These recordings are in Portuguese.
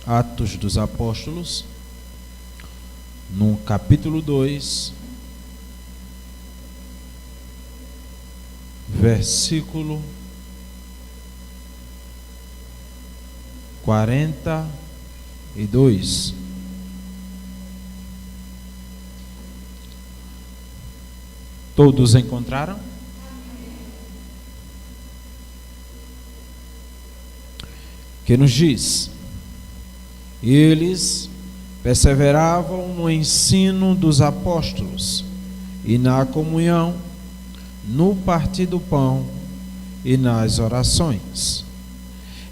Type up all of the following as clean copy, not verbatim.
Atos dos Apóstolos, no capítulo 2, versículo 42. Todos encontraram? Que nos diz: eles perseveravam no ensino dos apóstolos e na comunhão, no partir do pão e nas orações.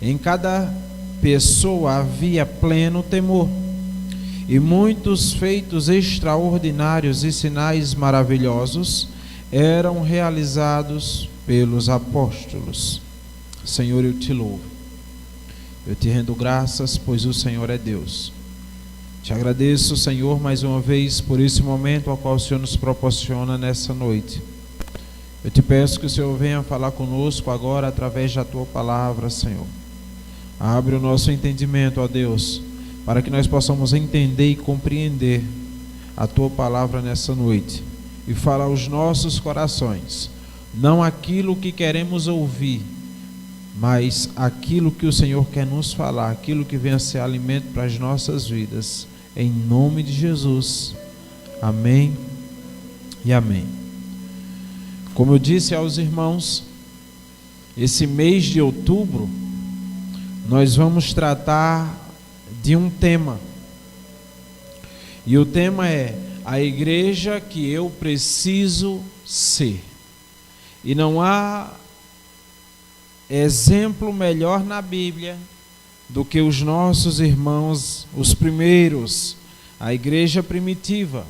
Em cada pessoa havia pleno temor, e muitos feitos extraordinários e sinais maravilhosos eram realizados pelos apóstolos. Senhor, eu te louvo. Eu te rendo graças, pois o Senhor é Deus. Te agradeço, Senhor, mais uma vez por esse momento ao qual o Senhor nos proporciona nessa noite. Eu te peço que o Senhor venha falar conosco agora através da tua palavra, Senhor. Abre o nosso entendimento, ó Deus, para que nós possamos entender e compreender a tua palavra nessa noite. E fala aos nossos corações, não aquilo que queremos ouvir, mas aquilo que o Senhor quer nos falar, aquilo que venha ser alimento para as nossas vidas. Em nome de Jesus. Amém e amém. Como eu disse aos irmãos, esse mês de outubro, nós vamos tratar de um tema. E o tema é a igreja que eu preciso ser. E não há exemplo melhor na Bíblia do que os nossos irmãos, os primeiros, a igreja primitiva,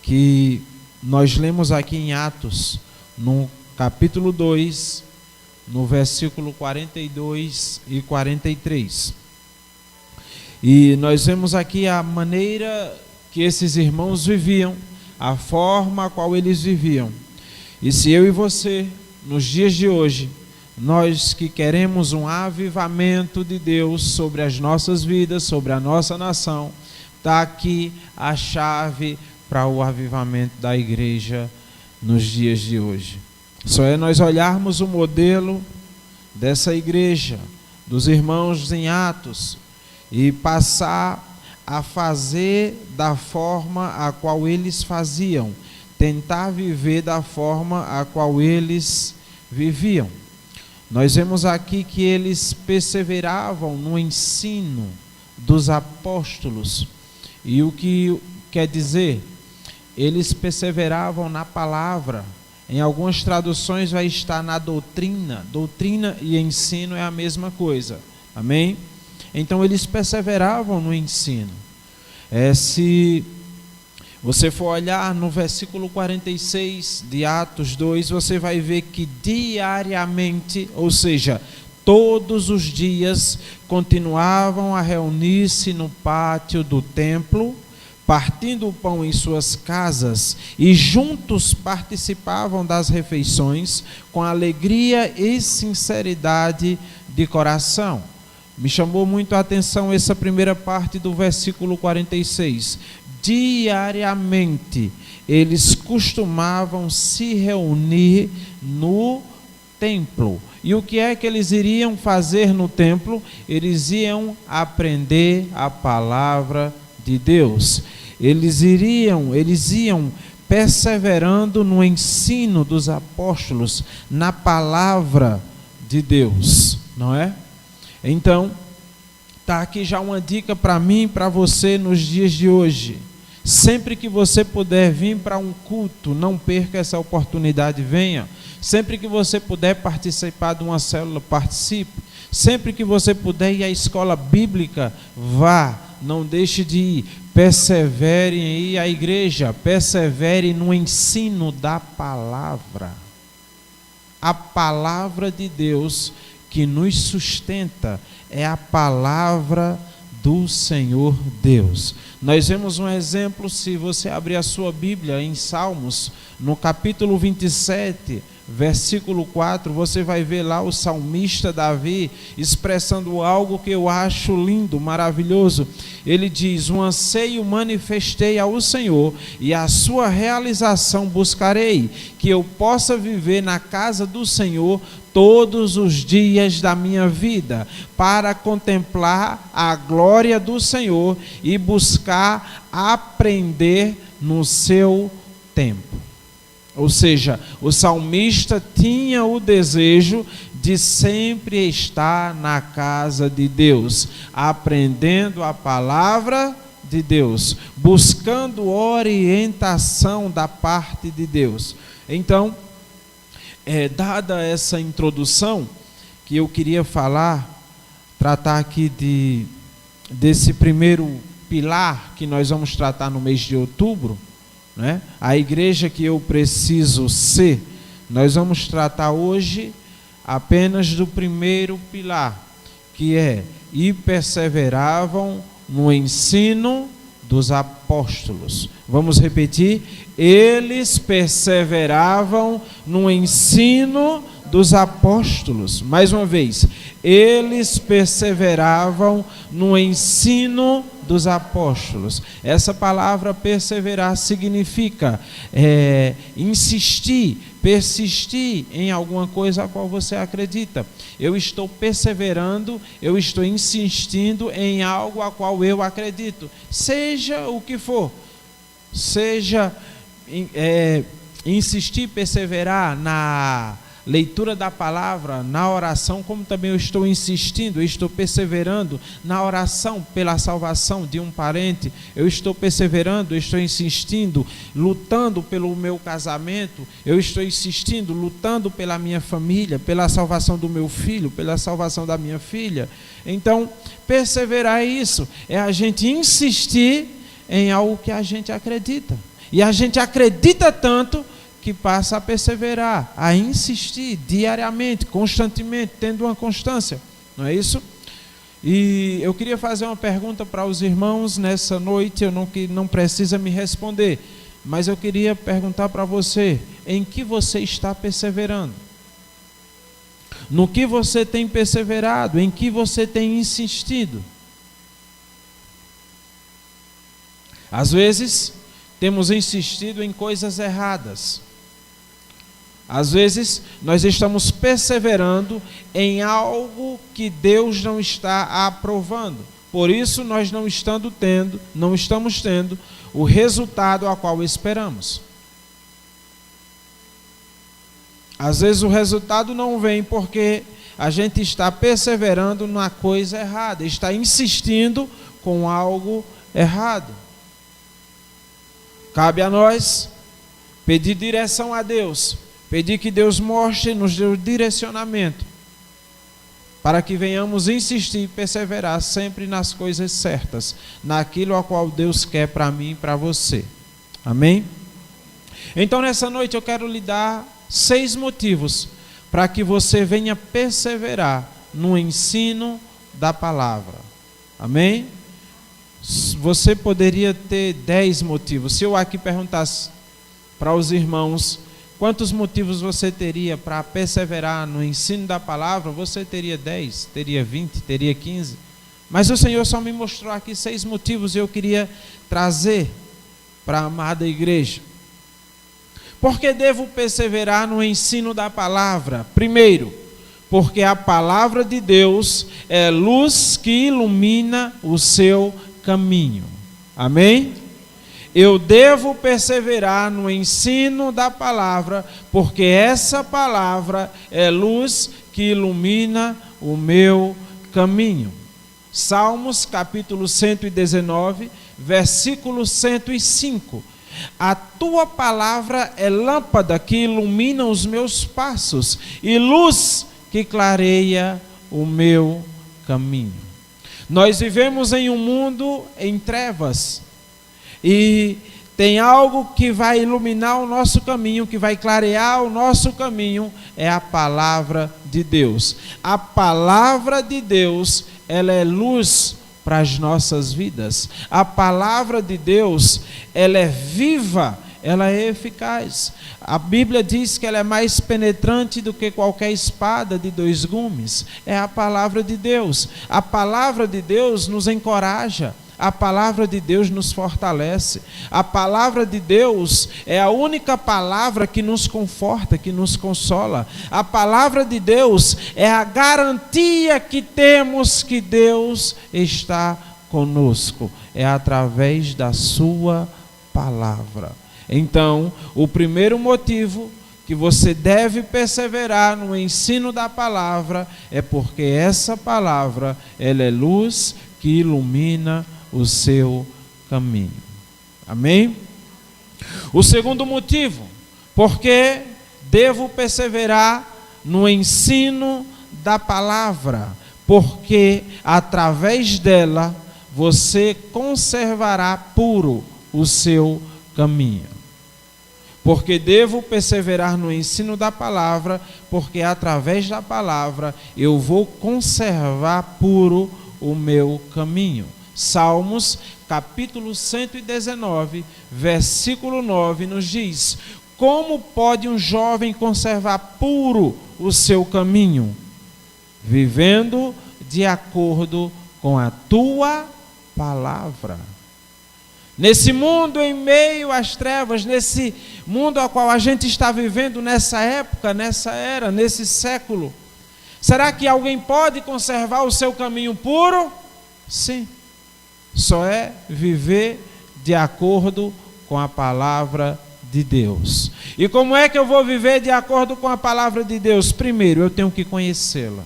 que nós lemos aqui em Atos, no capítulo 2, no versículo 42 e 43. E nós vemos aqui a maneira que esses irmãos viviam, a forma a qual eles viviam. E se eu e você, nos dias de hoje, nós que queremos um avivamento de Deus sobre as nossas vidas, sobre a nossa nação, está aqui a chave para o avivamento da igreja nos dias de hoje. Só é nós olharmos o modelo dessa igreja, dos irmãos em Atos, e passar a fazer da forma a qual eles faziam, tentar viver da forma a qual eles viviam. Nós vemos aqui que eles perseveravam no ensino dos apóstolos. E o que quer dizer? Eles perseveravam na palavra. Em algumas traduções vai estar na doutrina. Doutrina e ensino é a mesma coisa. Amém? Então eles perseveravam no ensino. Se você for olhar no versículo 46 de Atos 2, você vai ver que diariamente, ou seja, todos os dias, continuavam a reunir-se no pátio do templo, partindo o pão em suas casas, e juntos participavam das refeições com alegria e sinceridade de coração. Me chamou muito a atenção essa primeira parte do versículo 46. Diariamente eles costumavam se reunir no templo. E o que é que eles iriam fazer no templo? Eles iam aprender a palavra de Deus. Eles iam perseverando no ensino dos apóstolos, na palavra de Deus, não é? Então, está aqui já uma dica para mim e para você nos dias de hoje. Sempre que você puder vir para um culto, não perca essa oportunidade, venha. Sempre que você puder participar de uma célula, participe. Sempre que você puder ir à escola bíblica, vá. Não deixe de ir. Persevere em ir à igreja. Persevere no ensino da palavra. A palavra de Deus que nos sustenta é a palavra do Senhor Deus. Nós vemos um exemplo, se você abrir a sua Bíblia em Salmos, no capítulo 27, versículo 4, você vai ver lá o salmista Davi expressando algo que eu acho lindo, maravilhoso. Ele diz: um anseio manifestei ao Senhor, e a sua realização buscarei, que eu possa viver na casa do Senhor todos os dias da minha vida, para contemplar a glória do Senhor e buscar aprender no seu tempo. Ou seja, o salmista tinha o desejo de sempre estar na casa de Deus, aprendendo a palavra de Deus, buscando orientação da parte de Deus. Então, dada essa introdução, que eu queria tratar aqui desse primeiro pilar que nós vamos tratar no mês de outubro, né? A igreja que eu preciso ser. Nós vamos tratar hoje apenas do primeiro pilar, que é: e perseveravam no ensino dos apóstolos. Vamos repetir: eles perseveravam no ensino dos apóstolos. Mais uma vez: eles perseveravam no ensino dos apóstolos. Essa palavra perseverar significa insistir, persistir em alguma coisa a qual você acredita. Eu estou perseverando, eu estou insistindo em algo a qual eu acredito, seja o que for. Seja insistir, perseverar na leitura da palavra, na oração, como também eu estou insistindo, eu estou perseverando na oração pela salvação de um parente, eu estou perseverando, eu estou insistindo, lutando pelo meu casamento, eu estou insistindo, lutando pela minha família, pela salvação do meu filho, pela salvação da minha filha. Então, perseverar é isso, é a gente insistir em algo que a gente acredita, e a gente acredita tanto que passa a perseverar, a insistir diariamente, constantemente, tendo uma constância, não é isso? E eu queria fazer uma pergunta para os irmãos nessa noite, que não precisa me responder, mas eu queria perguntar para você: em que você está perseverando? No que você tem perseverado? Em que você tem insistido? Às vezes, temos insistido em coisas erradas. Às vezes, nós estamos perseverando em algo que Deus não está aprovando. Por isso, nós não estamos tendo o resultado a qual esperamos. Às vezes, o resultado não vem porque a gente está perseverando na coisa errada, está insistindo com algo errado. Cabe a nós pedir direção a Deus, pedir que Deus mostre, nos dê o direcionamento, para que venhamos insistir e perseverar sempre nas coisas certas, naquilo a qual Deus quer para mim e para você. Amém? Então, nessa noite eu quero lhe dar 6 motivos para que você venha perseverar no ensino da palavra. Amém? Você poderia ter 10 motivos. Se eu aqui perguntasse para os irmãos quantos motivos você teria para perseverar no ensino da palavra, você teria 10, teria 20, teria 15. Mas o Senhor só me mostrou aqui 6 motivos e eu queria trazer para a amada igreja. Por que devo perseverar no ensino da palavra? Primeiro, porque a palavra de Deus é luz que ilumina o seu caminho. Amém? Eu devo perseverar no ensino da palavra, porque essa palavra é luz que ilumina o meu caminho. Salmos capítulo 119, versículo 105. A tua palavra é lâmpada que ilumina os meus passos e luz que clareia o meu caminho. Nós vivemos em um mundo em trevas, e tem algo que vai iluminar o nosso caminho, que vai clarear o nosso caminho, é a palavra de Deus. A palavra de Deus, ela é luz para as nossas vidas. A palavra de Deus, ela é viva, ela é eficaz. A Bíblia diz que ela é mais penetrante do que qualquer espada de 2 gumes. É a palavra de Deus. A palavra de Deus nos encoraja. A palavra de Deus nos fortalece. A palavra de Deus é a única palavra que nos conforta, que nos consola. A palavra de Deus é a garantia que temos que Deus está conosco. É através da sua palavra. Então, o primeiro motivo que você deve perseverar no ensino da palavra é porque essa palavra, ela é luz que ilumina o seu caminho. Amém? O segundo motivo, porque devo perseverar no ensino da palavra, porque através dela você conservará puro o seu caminho. Porque devo perseverar no ensino da palavra, porque através da palavra eu vou conservar puro o meu caminho. Salmos, capítulo 119, versículo 9, nos diz: como pode um jovem conservar puro o seu caminho? Vivendo de acordo com a tua palavra. Nesse mundo em meio às trevas, nesse mundo ao qual a gente está vivendo nessa época, nessa era, nesse século, será que alguém pode conservar o seu caminho puro? Sim. Só é viver de acordo com a palavra de Deus. E como é que eu vou viver de acordo com a palavra de Deus? Primeiro, eu tenho que conhecê-la.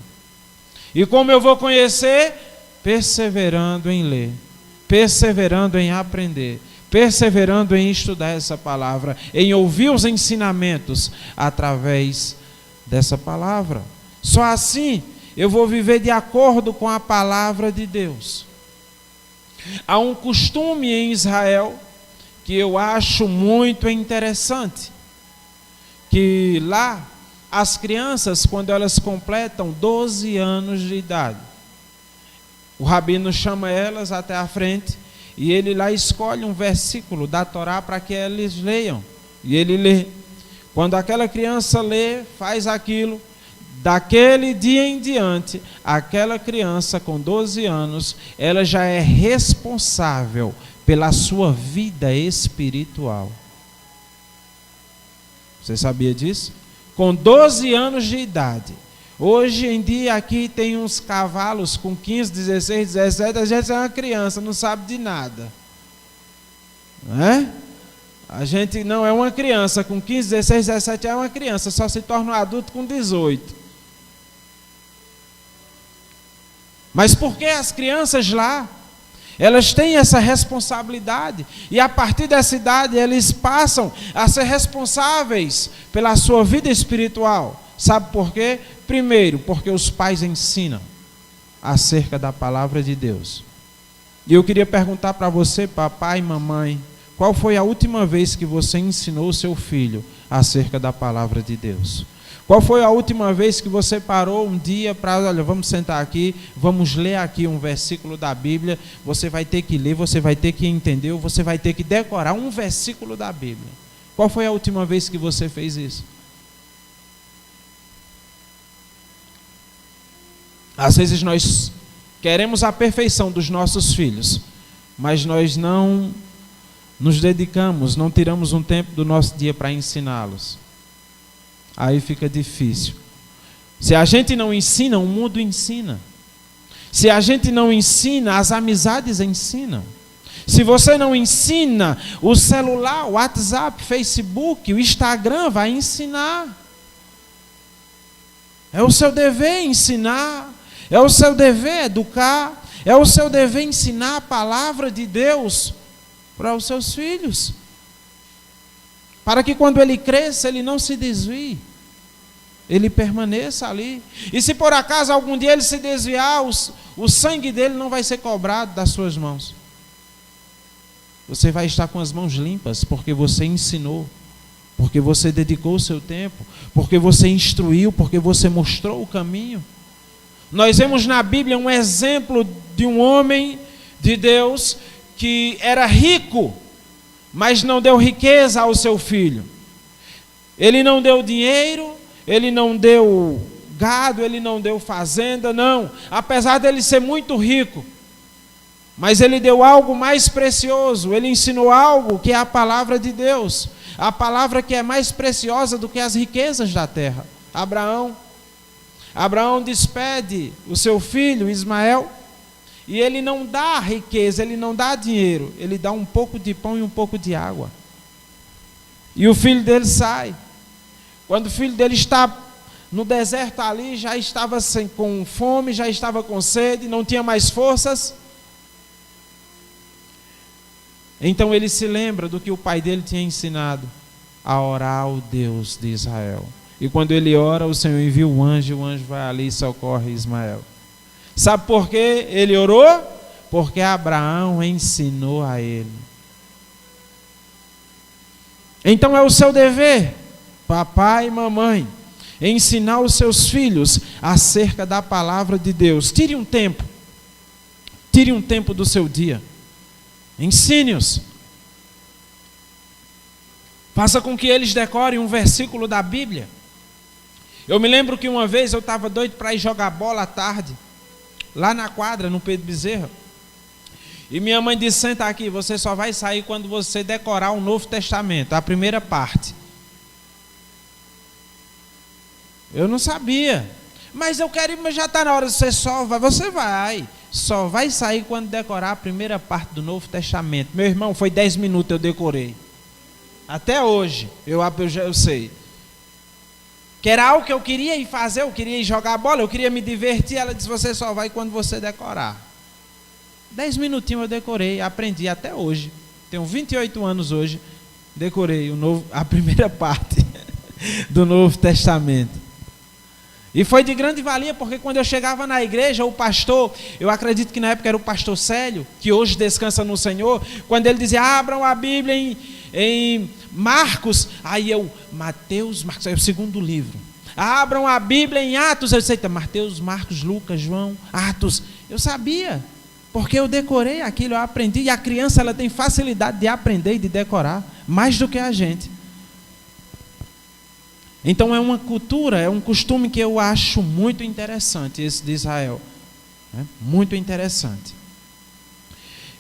E como eu vou conhecer? Perseverando em ler, perseverando em aprender, perseverando em estudar essa palavra, em ouvir os ensinamentos através dessa palavra. Só assim eu vou viver de acordo com a palavra de Deus. Há um costume em Israel que eu acho muito interessante, que lá as crianças, quando elas completam 12 anos de idade, o rabino chama elas até a frente e ele lá escolhe um versículo da Torá para que eles leiam. E ele lê. Quando aquela criança lê, faz aquilo, daquele dia em diante, aquela criança com 12 anos, ela já é responsável pela sua vida espiritual. Você sabia disso? Com 12 anos de idade. Hoje em dia aqui tem uns cavalos com 15, 16, 17, a gente é uma criança, não sabe de nada. Não é? A gente não é uma criança com 15, 16, 17, é uma criança, só se torna um adulto com 18. Mas por que as crianças lá, elas têm essa responsabilidade, e a partir dessa idade eles passam a ser responsáveis pela sua vida espiritual. Sabe por quê? Primeiro, porque os pais ensinam acerca da palavra de Deus. E eu queria perguntar para você, papai e mamãe, qual foi a última vez que você ensinou o seu filho acerca da palavra de Deus? Qual foi a última vez que você parou um dia para, olha, vamos sentar aqui, vamos ler aqui um versículo da Bíblia, você vai ter que ler, você vai ter que entender, você vai ter que decorar um versículo da Bíblia. Qual foi a última vez que você fez isso? Às vezes nós queremos a perfeição dos nossos filhos, mas nós não nos dedicamos, não tiramos um tempo do nosso dia para ensiná-los. Aí fica difícil. Se a gente não ensina, o mundo ensina. Se a gente não ensina, as amizades ensinam. Se você não ensina, o celular, o WhatsApp, Facebook, o Instagram vai ensinar. É o seu dever ensinar. É o seu dever educar. É o seu dever ensinar a palavra de Deus para os seus filhos. Para que quando ele cresça, ele não se desvie. Ele permaneça ali. E se por acaso algum dia ele se desviar, o sangue dele não vai ser cobrado das suas mãos. Você vai estar com as mãos limpas, porque você ensinou, porque você dedicou o seu tempo, porque você instruiu, porque você mostrou o caminho. Nós vemos na Bíblia um exemplo de um homem de Deus que era rico, mas não deu riqueza ao seu filho. Ele não deu dinheiro, ele não deu gado, ele não deu fazenda, não. Apesar dele ser muito rico, mas ele deu algo mais precioso, ele ensinou algo que é a palavra de Deus, a palavra que é mais preciosa do que as riquezas da terra. Abraão despede o seu filho Ismael, e ele não dá riqueza, ele não dá dinheiro, ele dá um pouco de pão e um pouco de água. E o filho dele sai. Quando o filho dele está no deserto ali, já estava com fome, já estava com sede, não tinha mais forças. Então ele se lembra do que o pai dele tinha ensinado, a orar ao Deus de Israel. E quando ele ora, o Senhor envia o anjo vai ali e socorre Ismael. Sabe por que ele orou? Porque Abraão ensinou a ele. Então é o seu dever, papai e mamãe, ensinar os seus filhos acerca da palavra de Deus. Tire um tempo do seu dia, ensine-os. Faça com que eles decorem um versículo da Bíblia. Eu me lembro que uma vez eu estava doido para ir jogar bola à tarde, lá na quadra, no Pedro Bezerra. E minha mãe disse: senta aqui, você só vai sair quando você decorar o Novo Testamento, a primeira parte. Eu não sabia, mas eu quero ir, mas já está na hora, você só vai sair quando decorar a primeira parte do Novo Testamento. Meu irmão, foi 10 minutos eu decorei. Até hoje, eu sei. Que era algo que eu queria ir fazer, eu queria ir jogar bola, eu queria me divertir. Ela disse: você só vai quando você decorar. 10 minutinhos eu decorei, aprendi até hoje. Tenho 28 anos hoje, decorei a primeira parte do Novo Testamento. E foi de grande valia, porque quando eu chegava na igreja, o pastor, eu acredito que na época era o pastor Célio, que hoje descansa no Senhor, quando ele dizia: abram a Bíblia em Marcos, aí Mateus, Marcos, é o segundo livro. Abram a Bíblia em Atos, eu sei, Mateus, Marcos, Lucas, João, Atos. Eu sabia, porque eu decorei aquilo, eu aprendi, e a criança ela tem facilidade de aprender e de decorar, mais do que a gente. Então é uma cultura, é um costume que eu acho muito interessante, esse de Israel. Muito interessante.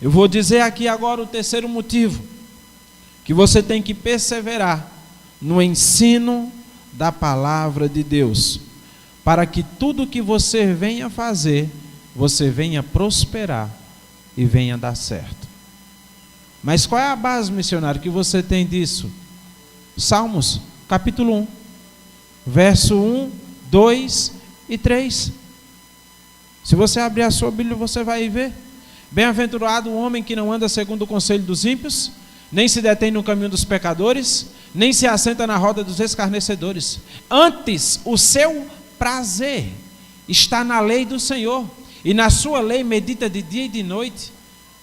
Eu vou dizer aqui agora o terceiro motivo, que você tem que perseverar no ensino da palavra de Deus, para que tudo que você venha fazer, você venha prosperar e venha dar certo. Mas qual é a base, missionário, que você tem disso? Salmos, capítulo 1, verso 1, 2 e 3. Se você abrir a sua Bíblia, você vai ver: bem-aventurado o homem que não anda segundo o conselho dos ímpios, nem se detém no caminho dos pecadores, nem se assenta na roda dos escarnecedores. Antes, o seu prazer está na lei do Senhor, e na sua lei medita de dia e de noite.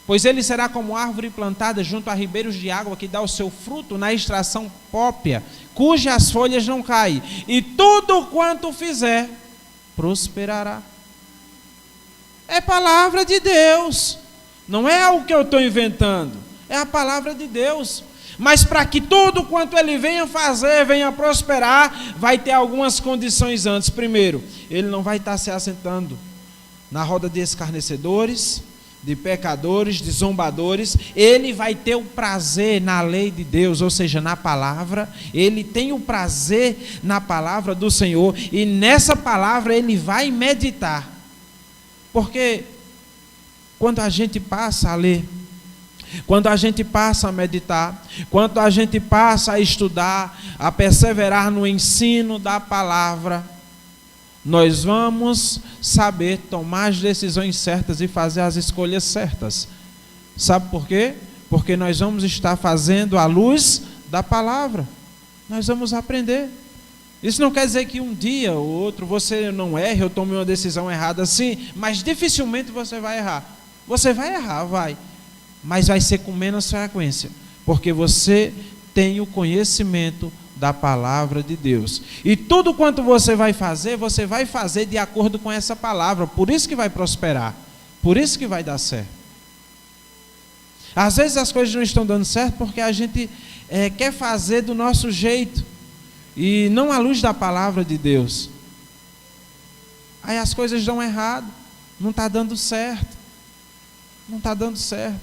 Pois ele será como árvore plantada junto a ribeiros de água, que dá o seu fruto na estação própria, cujas folhas não caem, e tudo quanto fizer prosperará. É palavra de Deus, não é algo que eu estou inventando, é a palavra de Deus. Mas para que tudo quanto ele venha fazer, venha prosperar, vai ter algumas condições antes. Primeiro, ele não vai estar se assentando na roda de escarnecedores, de pecadores, de zombadores. Ele vai ter o prazer na lei de Deus, ou seja, na palavra. Ele tem o prazer na palavra do Senhor, e nessa palavra ele vai meditar. Porque quando a gente passa a ler, quando a gente passa a meditar, quando a gente passa a estudar, a perseverar no ensino da palavra, nós vamos saber tomar as decisões certas e fazer as escolhas certas. Sabe por quê? Porque nós vamos estar fazendo à luz da palavra. Nós vamos aprender. Isso não quer dizer que um dia ou outro você não erre ou tome uma decisão errada, sim, mas dificilmente você vai errar. Você vai errar, vai, mas vai ser com menos frequência, porque você tem o conhecimento da palavra de Deus. E tudo quanto você vai fazer de acordo com essa palavra. Por isso que vai prosperar, por isso que vai dar certo. Às vezes as coisas não estão dando certo porque a gente quer fazer do nosso jeito e não à luz da palavra de Deus. Aí as coisas dão errado, não está dando certo. Não está dando certo.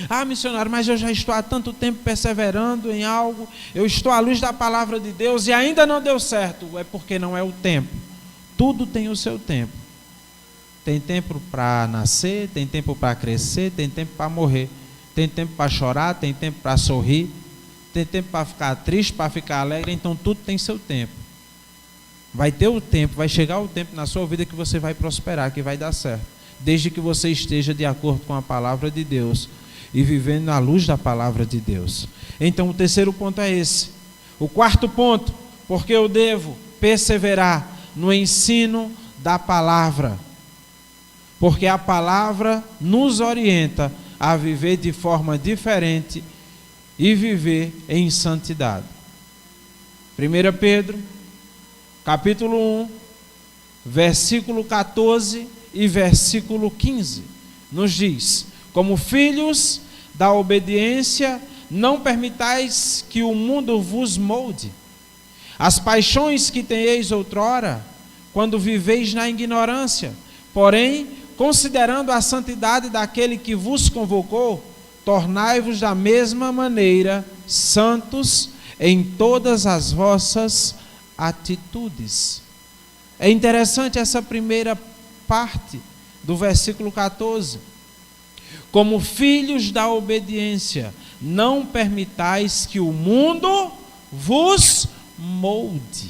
Ah, missionário, mas eu já estou há tanto tempo perseverando em algo, eu estou à luz da palavra de Deus e ainda não deu certo. É porque não é o tempo. Tudo tem o seu tempo. Tem tempo para nascer, tem tempo para crescer, tem tempo para morrer. Tem tempo para chorar, tem tempo para sorrir, tem tempo para ficar triste, para ficar alegre. Então tudo tem seu tempo. Vai ter o tempo, vai chegar o tempo na sua vida que você vai prosperar, que vai dar certo. Desde que você esteja de acordo com a palavra de Deus e vivendo na luz da palavra de Deus. Então o terceiro ponto é esse. O quarto ponto, porque eu devo perseverar no ensino da palavra. Porque a palavra nos orienta a viver de forma diferente e viver em santidade. 1 Pedro, capítulo 1, versículo 14 e versículo 15, nos diz: como filhos da obediência, não permitais que o mundo vos molde. As paixões que tenheis outrora, quando viveis na ignorância, porém, considerando a santidade daquele que vos convocou, tornai-vos da mesma maneira santos em todas as vossas atitudes. É interessante essa primeira parte do versículo 14. Como filhos da obediência, não permitais que o mundo vos molde.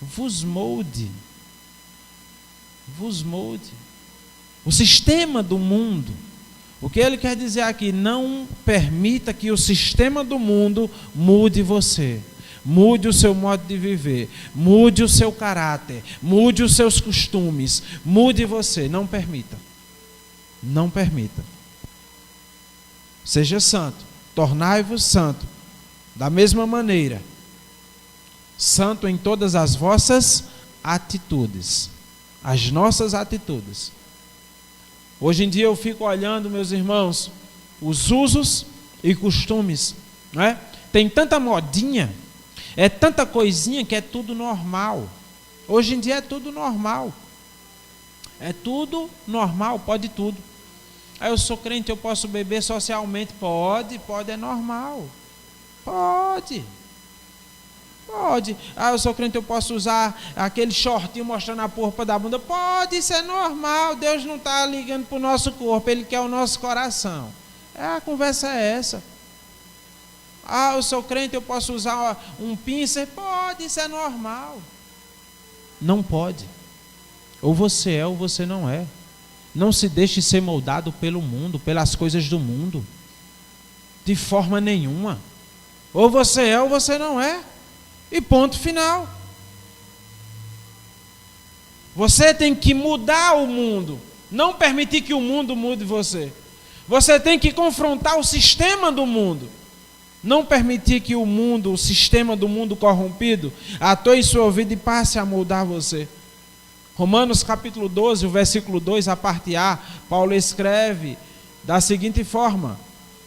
Vos molde. Vos molde. O sistema do mundo. O que ele quer dizer aqui? Não permita que o sistema do mundo mude você. Mude o seu modo de viver. Mude o seu caráter. Mude os seus costumes. Mude você. Não permita. Não permita. Seja santo. Tornai-vos santo. Da mesma maneira. Santo em todas as vossas atitudes. As nossas atitudes. Hoje em dia eu fico olhando, meus irmãos, os usos e costumes, não é? Tem tanta modinha, é tanta coisinha que é tudo normal. Hoje em dia é tudo normal. É tudo normal, pode tudo. Aí eu sou crente, eu posso beber socialmente? Pode, é normal. Pode. Ah, eu sou crente, eu posso usar aquele shortinho mostrando a polpa da bunda? Pode, isso é normal. Deus não está ligando para o nosso corpo, Ele quer o nosso coração. A conversa é essa. Ah, eu sou crente, eu posso usar um pincer? Pode, isso é normal. Não pode. Ou você é ou você não é. Não se deixe ser moldado pelo mundo, pelas coisas do mundo. De forma nenhuma. Ou você é ou você não é. E ponto final. Você tem que mudar o mundo. Não permitir que o mundo mude você. Você tem que confrontar o sistema do mundo. Não permitir que o mundo, o sistema do mundo corrompido, atoe sua vida e passe a moldar você. Romanos capítulo 12, o versículo 2, a parte A, Paulo escreve da seguinte forma: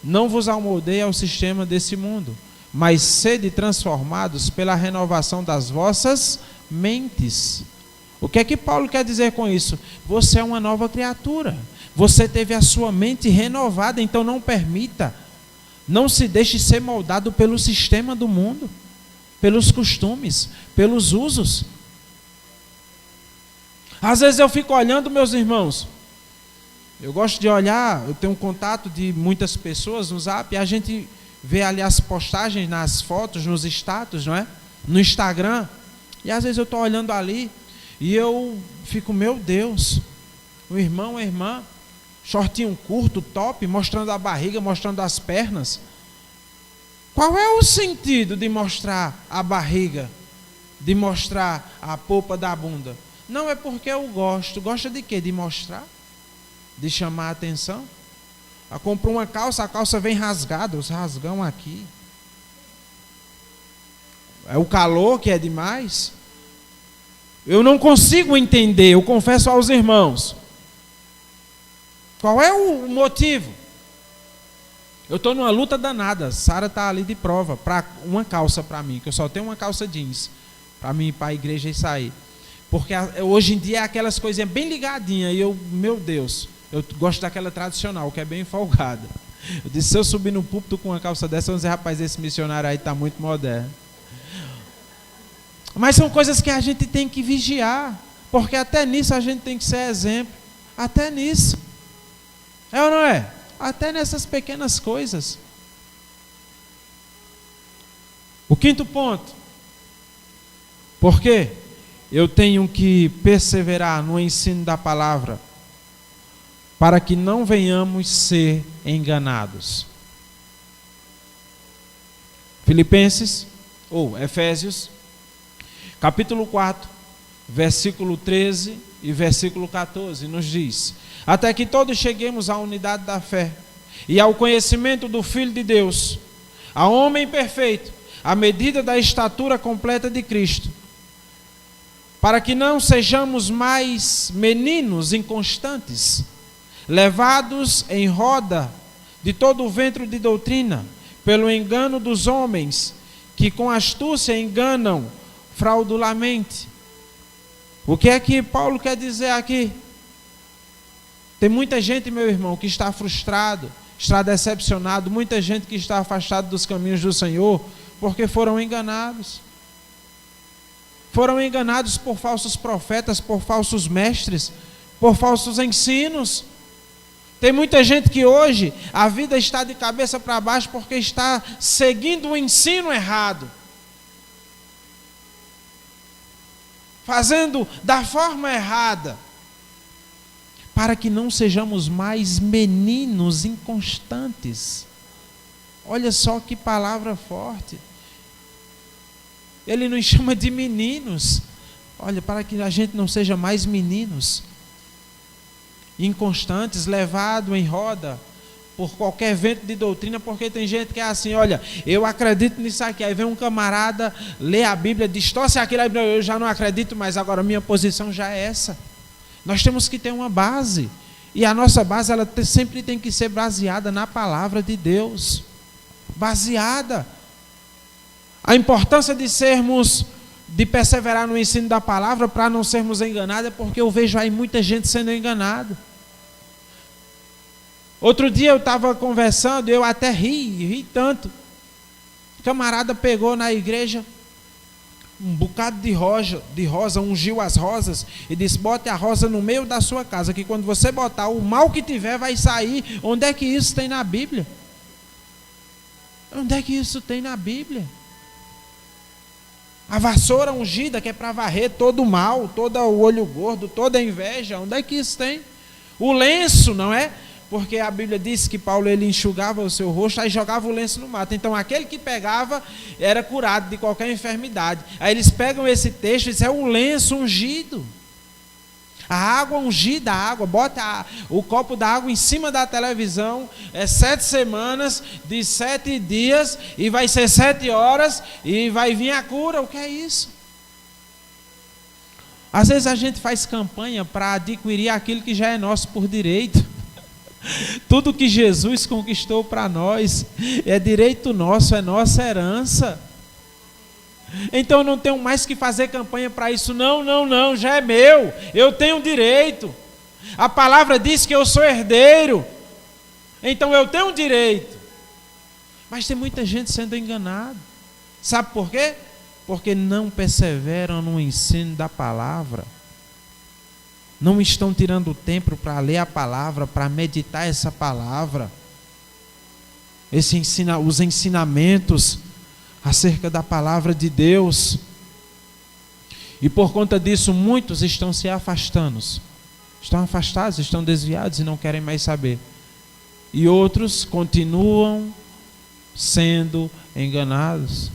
não vos amoldeie ao sistema desse mundo, mas sede transformados pela renovação das vossas mentes. O que é que Paulo quer dizer com isso? Você é uma nova criatura. Você teve a sua mente renovada, então não permita. Não se deixe ser moldado pelo sistema do mundo, pelos costumes, pelos usos. Às vezes eu fico olhando, meus irmãos, eu gosto de olhar, eu tenho um contato de muitas pessoas no Zap, e a gente vê ali as postagens nas fotos, nos status, não é? No Instagram. E às vezes eu estou olhando ali e eu fico, meu Deus, o irmão, a irmã, shortinho curto, top, mostrando a barriga, mostrando as pernas. Qual é o sentido de mostrar a barriga, de mostrar a polpa da bunda? Não é porque eu gosto. Gosta de quê? De mostrar? De chamar a atenção? Comprou uma calça, a calça vem rasgada, os rasgão aqui. É o calor que é demais. Eu não consigo entender, eu confesso aos irmãos. Qual é o motivo? Eu estou numa luta danada. Sara está ali de prova para uma calça para mim, que eu só tenho uma calça jeans para mim ir para a igreja e sair. Porque hoje em dia é aquelas coisinhas bem ligadinhas. E eu, meu Deus, eu gosto daquela tradicional, que é bem folgada. Eu disse, se eu subir no púlpito com uma calça dessa, eu vou dizer, rapaz, esse missionário aí está muito moderno. Mas são coisas que a gente tem que vigiar. Porque até nisso a gente tem que ser exemplo. Até nisso. É ou não é? Até nessas pequenas coisas. O quinto ponto. Por quê? Eu tenho que perseverar no ensino da palavra para que não venhamos ser enganados. Efésios, capítulo 4, versículo 13 e versículo 14, nos diz: até que todos cheguemos à unidade da fé e ao conhecimento do Filho de Deus, a homem perfeito, à medida da estatura completa de Cristo, para que não sejamos mais meninos inconstantes, levados em roda de todo o ventre de doutrina, pelo engano dos homens, que com astúcia enganam fraudulamente. O que é que Paulo quer dizer aqui? Tem muita gente, meu irmão, que está frustrado, está decepcionado, muita gente que está afastado dos caminhos do Senhor, porque foram enganados. Foram enganados por falsos profetas, por falsos mestres, por falsos ensinos. Tem muita gente que hoje a vida está de cabeça para baixo porque está seguindo o ensino errado. Fazendo da forma errada. Para que não sejamos mais meninos inconstantes. Olha só que palavra forte. Ele nos chama de meninos. Olha, para que a gente não seja mais meninos inconstantes, levado em roda por qualquer vento de doutrina, porque tem gente que é assim, olha, eu acredito nisso aqui, aí vem um camarada, lê a Bíblia, distorce aquilo, aí eu já não acredito mais, agora minha posição já é essa. Nós temos que ter uma base, e a nossa base ela sempre tem que ser baseada na palavra de Deus, baseada. A importância de perseverar no ensino da palavra para não sermos enganados é porque eu vejo aí muita gente sendo enganada. Outro dia eu estava conversando, eu até ri tanto. O camarada pegou na igreja um bocado de rosa, ungiu as rosas e disse, bote a rosa no meio da sua casa, que quando você botar, o mal que tiver vai sair. Onde é que isso tem na Bíblia? Onde é que isso tem na Bíblia? A vassoura ungida, que é para varrer todo o mal, todo o olho gordo, toda a inveja, onde é que isso tem? O lenço, não é? Porque a Bíblia diz que Paulo ele enxugava o seu rosto, aí jogava o lenço no mato. Então aquele que pegava era curado de qualquer enfermidade. Aí eles pegam esse texto e dizem, é um lenço ungido. A água ungida, bota o copo da água em cima da televisão, 7 semanas, de 7 dias, e vai ser 7 horas, e vai vir a cura. O que é isso? Às vezes a gente faz campanha para adquirir aquilo que já é nosso por direito. Tudo que Jesus conquistou para nós é direito nosso, é nossa herança. Então não tenho mais que fazer campanha para isso. Não, já é meu. Eu tenho direito. A palavra diz que eu sou herdeiro. Então eu tenho direito. Mas tem muita gente sendo enganada. Sabe por quê? Porque não perseveram no ensino da palavra. Não estão tirando tempo para ler a palavra, para meditar essa palavra. Os ensinamentos acerca da palavra de Deus. E por conta disso, muitos estão se afastando. Estão afastados, estão desviados e não querem mais saber. E outros continuam sendo enganados.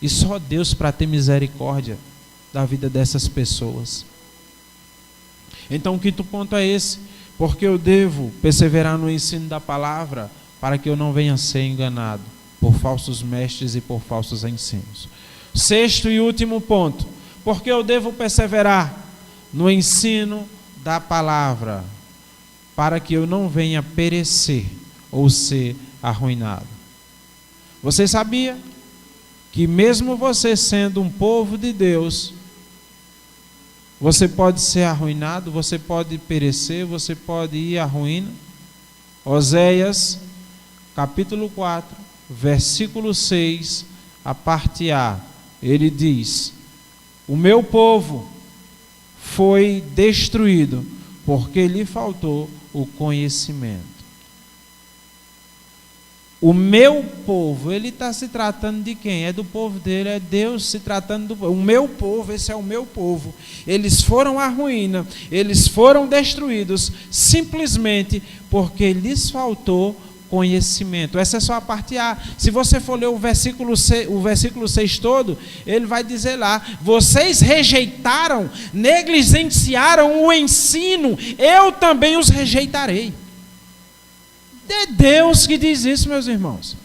E só Deus para ter misericórdia da vida dessas pessoas. Então o quinto ponto é esse. Porque eu devo perseverar no ensino da palavra para que eu não venha a ser enganado por falsos mestres e por falsos ensinos. Sexto e último ponto. Porque eu devo perseverar no ensino da palavra para que eu não venha perecer ou ser arruinado. Você sabia que mesmo você sendo um povo de Deus, você pode ser arruinado, você pode perecer, você pode ir à ruína? Oséias, capítulo 4, versículo 6, a parte A, ele diz: o meu povo foi destruído porque lhe faltou o conhecimento. O meu povo, ele está se tratando de quem? É do povo dele, é Deus se tratando do povo. O meu povo, esse é o meu povo. Eles foram à ruína, eles foram destruídos simplesmente porque lhes faltou conhecimento. Essa é só a parte A. Se você for ler o versículo 6 todo, ele vai dizer lá: vocês rejeitaram, negligenciaram o ensino, eu também os rejeitarei. É Deus que diz isso, meus irmãos.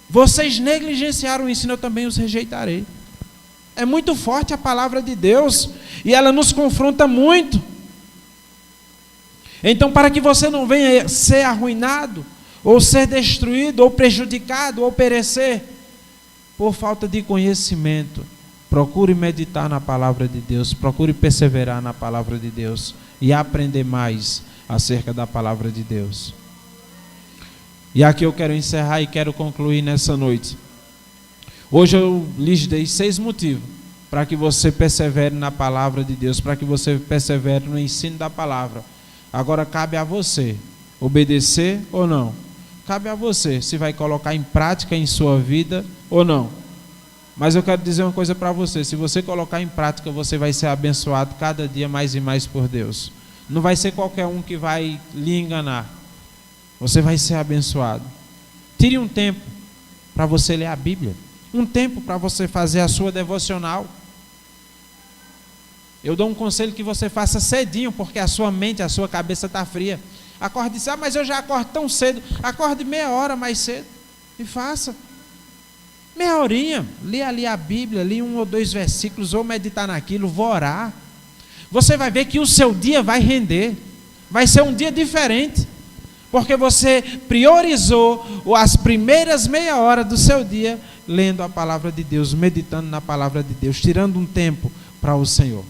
Vocês negligenciaram o ensino, eu também os rejeitarei. É muito forte a palavra de Deus e ela nos confronta muito. Então, para que você não venha ser arruinado, ou ser destruído, ou prejudicado, ou perecer por falta de conhecimento, procure meditar na palavra de Deus, procure perseverar na palavra de Deus e aprender mais acerca da palavra de Deus. E aqui eu quero encerrar e quero concluir nessa noite. Hoje eu lhes dei 6 motivos para que você persevere na palavra de Deus, para que você persevere no ensino da palavra. Agora cabe a você obedecer ou não. Cabe a você se vai colocar em prática em sua vida ou não. Mas eu quero dizer uma coisa para você: se você colocar em prática, você vai ser abençoado cada dia mais e mais por Deus. Não vai ser qualquer um que vai lhe enganar. Você vai ser abençoado. Tire um tempo para você ler a Bíblia. Um tempo para você fazer a sua devocional. Eu dou um conselho que você faça cedinho, porque a sua mente, a sua cabeça está fria. Acorde e diz: mas eu já acordo tão cedo. Acorde meia hora mais cedo e faça. Meia horinha, lê ali a Bíblia, lê 1 ou 2 versículos, ou meditar naquilo, vou orar. Você vai ver que o seu dia vai render. Vai ser um dia diferente. Porque você priorizou as primeiras meia hora do seu dia lendo a palavra de Deus, meditando na palavra de Deus, tirando um tempo para o Senhor.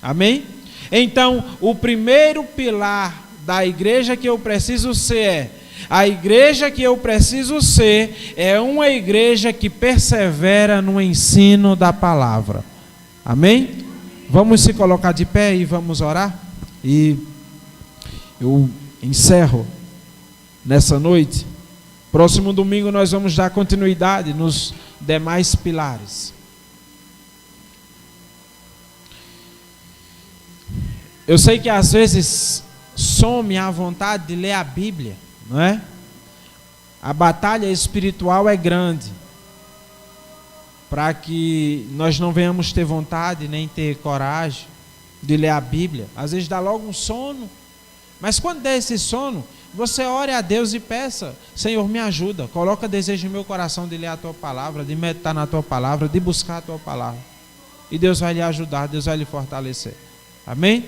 Amém? Então, o primeiro pilar da igreja que eu preciso ser a igreja que eu preciso ser é uma igreja que persevera no ensino da palavra. Amém? Vamos se colocar de pé e vamos orar? E eu encerro nessa noite. Próximo domingo nós vamos dar continuidade nos demais pilares. Eu sei que às vezes some a vontade de ler a Bíblia, não é? A batalha espiritual é grande, para que nós não venhamos ter vontade nem ter coragem de ler a Bíblia. Às vezes dá logo um sono, mas quando der esse sono, você ore a Deus e peça: Senhor, me ajuda, coloca desejo no meu coração de ler a Tua palavra, de meditar na Tua palavra, de buscar a Tua palavra. E Deus vai lhe ajudar, Deus vai lhe fortalecer. Amém?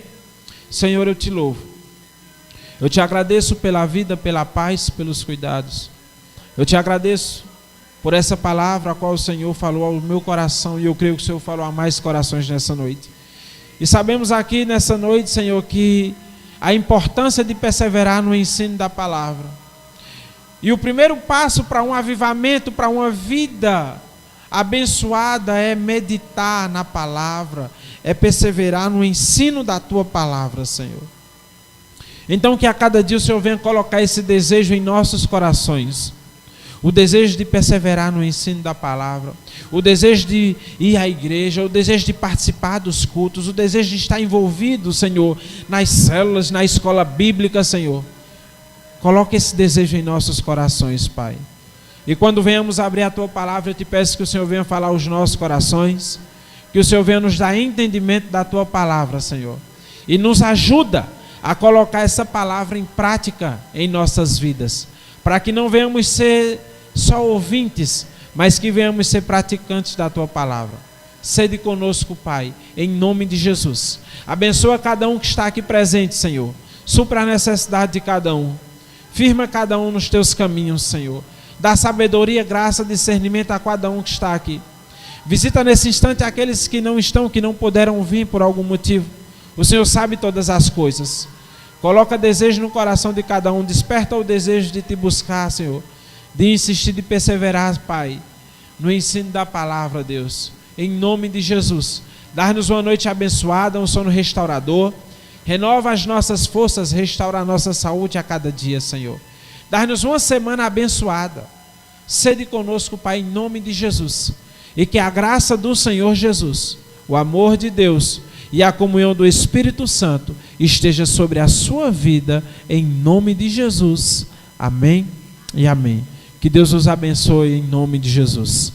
Senhor, eu te louvo. Eu te agradeço pela vida, pela paz, pelos cuidados. Eu te agradeço por essa palavra a qual o Senhor falou ao meu coração, e eu creio que o Senhor falou a mais corações nessa noite. E sabemos aqui nessa noite, Senhor, que a importância de perseverar no ensino da palavra. E o primeiro passo para um avivamento, para uma vida abençoada, é meditar na palavra, é perseverar no ensino da Tua palavra, Senhor. Então que a cada dia o Senhor venha colocar esse desejo em nossos corações. O desejo de perseverar no ensino da palavra, o desejo de ir à igreja, o desejo de participar dos cultos, o desejo de estar envolvido, Senhor, nas células, na escola bíblica, Senhor. Coloque esse desejo em nossos corações, Pai. E quando venhamos abrir a Tua palavra, eu te peço que o Senhor venha falar aos nossos corações, que o Senhor venha nos dar entendimento da Tua palavra, Senhor. E nos ajuda a colocar essa palavra em prática em nossas vidas, para que não venhamos ser só ouvintes, mas que venhamos ser praticantes da Tua palavra. Sede conosco, Pai, em nome de Jesus. Abençoa cada um que está aqui presente, Senhor. Supra a necessidade de cada um. Firma cada um nos teus caminhos, Senhor. Dá sabedoria, graça, discernimento a cada um que está aqui. Visita nesse instante aqueles que não estão, que não puderam vir por algum motivo. O Senhor sabe todas as coisas. Coloca desejo no coração de cada um. Desperta o desejo de te buscar, Senhor. De insistir, de perseverar, Pai, no ensino da palavra, Deus. Em nome de Jesus. Dá-nos uma noite abençoada, um sono restaurador. Renova as nossas forças, restaura a nossa saúde a cada dia, Senhor. Dá-nos uma semana abençoada. Sede conosco, Pai, em nome de Jesus. E que a graça do Senhor Jesus, o amor de Deus e a comunhão do Espírito Santo esteja sobre a sua vida, em nome de Jesus. Amém e amém. Que Deus os abençoe em nome de Jesus.